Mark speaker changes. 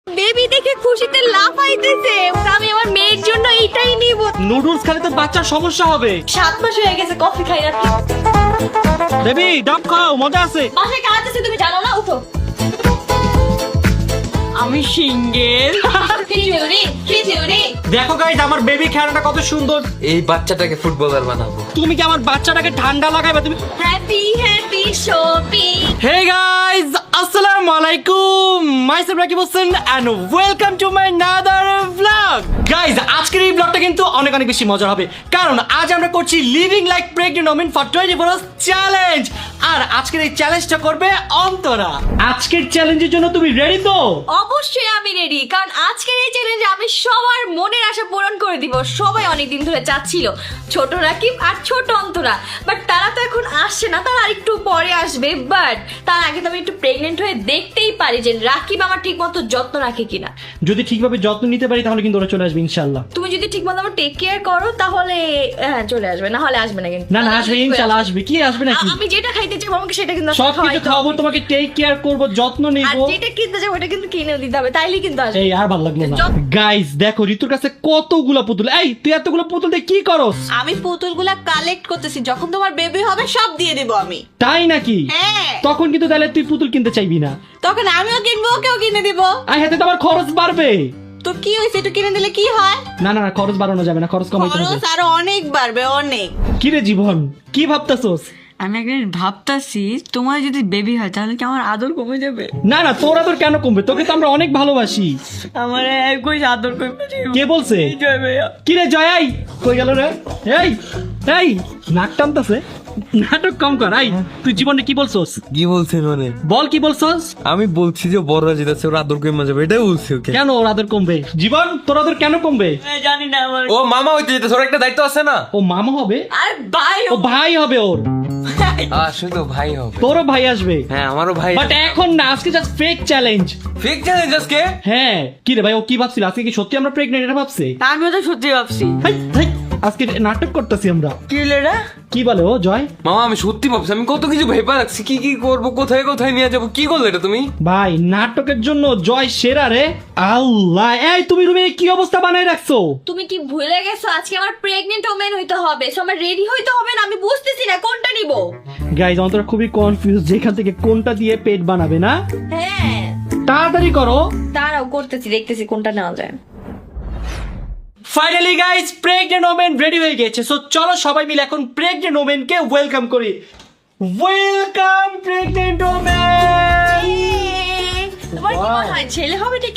Speaker 1: Baby দেখে খুশিতে লাফাইতেছে। আমি আমার মেয়ের জন্য এইটাই নিব।
Speaker 2: নুডলস খেলে তো বাচ্চার সমস্যা হবে।
Speaker 1: 7 মাস হয়ে গেছে কফি খাই না।
Speaker 2: বেবি ডাব খাও, মজা আছে।
Speaker 1: বাসায় কাজ আছে তুমি জানো না, উঠো। আমি সিঙ্গেল। খিচুড়ি।
Speaker 2: দেখো গাইস আমার বেবি খেলাটা কত সুন্দর।
Speaker 3: এই বাচ্চাটাকে ফুটবলার বানাবো।
Speaker 2: তুমি কি আমার বাচ্চাটাকে ঠান্ডা লাগাইবা তুমি?
Speaker 1: Happy shopping.
Speaker 2: Hey guys, assalamu alaikum. Myself Rakib Hossain and welcome to my another vlog. Guys, আজকের এই ব্লগটা কিন্তু অনেক বেশি মজার হবে কারণ আজ আমরা করছি living like pregnant women for 24 hours challenge. আর আজকের এই চ্যালেঞ্জটা করবে অন্তরা। আজকের চ্যালেঞ্জের জন্য তুমি রেডি তো?
Speaker 1: অবশ্যই আমি রেডি, কারণ আজকের এই চ্যালেঞ্জে আমি সবার মনের আশা পূরণ করে দিব। সবাই অনেকদিন ধরে চাচ্ছিল ছোট রাকিব আর ছোট অন্তরা, বাট তারা তো এখন আসছে না, তারা আরেকটু পরে আসবে। বাট তার আগে তো আমি একটু প্রেগনেন্ট হয়ে দেখতেই পারি যে রাকিব আমার ঠিক মতো যত্ন রাখে কিনা।
Speaker 2: যদি ঠিকভাবে যত্ন নিতে পারি তাহলে কিন্তু ওরা চলে আসবে ইনশাআল্লাহ।
Speaker 1: তুমি যদি ঠিক মতো আমার টেক কেয়ার করো তাহলে হ্যাঁ চলে আসবে, না হলে আসবে না। কিন্তু
Speaker 2: না আসবে ইনশাআল্লাহ, আসবে। কি আসবে নাকি?
Speaker 1: আমি যেটা খাইতে চাইবো আমাকে সেটা কিন্তু
Speaker 2: সব কিছু খাওয়াবো, তোমাকে টেক কেয়ার করব, যত্ন
Speaker 1: আর
Speaker 2: নিব।
Speaker 1: যেটা কিনতে চাইবো ওটা কিন্তু কিনে দিতে হবে, তাইলে কিন্তু আসবে।
Speaker 2: এই আর ভালো লাগলো না। গাইস দেখো ঋতুর কাছে কতগুলো পুতুল। এই তুই এতগুলো পুতুল দিয়ে কি করস?
Speaker 4: আমি পুতুলগুলা কালেক্ট করতেছি, যখন তোমার বেবি হবে সব দিয়ে দেবো আমি।
Speaker 2: তাই নাকি?
Speaker 4: হ্যাঁ,
Speaker 2: তখন কিন্তু তাহলে তুই পুতুল কিনতে চাইবি না।
Speaker 4: তখন আমিও কিনবো, ওকেও কিনে দিব।
Speaker 2: আর হাতে তো আবার খরচ বাড়বে।
Speaker 4: তো কি হয়েছে, একটু কিনে দিলে কি হয়?
Speaker 2: না খরচ বাড়ানো যাবে না, খরচ কমাইতে হবে।
Speaker 4: খরচ আরো অনেক বাড়বে, অনেক।
Speaker 2: কি রে জীবন, কি ভাবতাছস?
Speaker 5: আমি একদিন ভাবতাছি তোমার যদি বেবি হয় তাহলে কি আমার আদর কমে যাবে?
Speaker 2: না তোর আদর কেন কমবে? তোকে তো আমরা অনেক ভালোবাসি।
Speaker 5: আমার কই আদর কমে যাবে?
Speaker 2: কে বলছে?
Speaker 5: জয় ভাইয়া।
Speaker 2: কি রে জয়, এই কই গেল রে? এই নাক টানতাছে। নাটক কম কর। এই তুই জীবনে কি বলছস?
Speaker 3: কি বলছেন মানে?
Speaker 2: বল কি বলছস?
Speaker 3: আমি বলছি যে বড়রা যেতেছে ওর আদর কমে যাবে, এটাই বলছি ওকে।
Speaker 2: কেন ওর আদর কমবে? জীবন তোর আদর কেন কমবে?
Speaker 5: জানি না আমার।
Speaker 3: ও মামা হইতে যেতেছে, ওর একটা দায়িত্ব আছে না?
Speaker 2: ও মামা হবে?
Speaker 4: আর ভাই
Speaker 2: ও ভাই হবে ওর।
Speaker 3: শুধু ভাই হবে।
Speaker 2: তোরও ভাই আসবে।
Speaker 3: হ্যাঁ আমারও ভাই।
Speaker 2: বাট এখন না, আজকে just fake challenge.
Speaker 3: Fake challenge আজকে?
Speaker 2: হ্যাঁ কি রে ভাই, ও কি ভাবছিল আজকে কি সত্যি আমরা প্রেগনেন্ট এটা ভাবছে?
Speaker 5: আমিও তো সত্যি ভাবছি।
Speaker 2: হাই, আজকে নাটক করতেছি আমরা।
Speaker 5: কি হলো রে?
Speaker 2: কি বলে ও জয়?
Speaker 3: মামা আমি সত্যি ভাবছি, আমি কত কিছু ভেবে রাখছি, কি করবো, কোথায় নিয়ে যাবো। কি করলে এটা তুমি?
Speaker 2: ভাই নাটকের জন্য জয় সেরা রে। আল্লাহ, এই তুমি রুমে কি অবস্থা বানায় রাখছো?
Speaker 1: তুমি কি ভুলে গেছো আজকে আমার প্রেগনেন্ট ওমেন হইতে হবে, সো আমার রেডি হইতে হবে না। আমি বুঝতেছি না কোনটা নিব।
Speaker 2: গাইজ অন্তরা খুবই কনফিউজ যেখান থেকে কোনটা দিয়ে পেট বানাবে না।
Speaker 1: হ্যাঁ
Speaker 2: তাড়াতাড়ি করো।
Speaker 1: দাঁড়াও, করতেছি, দেখতেছি কোনটা নেওয়া যায়।
Speaker 2: Finally guys pregnant women ready হয়ে গেছে। সো চলো সবাই মিলে এখন প্রেগনেন্ট ওমেন কে ওয়েলকাম করি। Welcome pregnant women.
Speaker 1: তোমার কি মনে হয় ছেলে হবে নাকি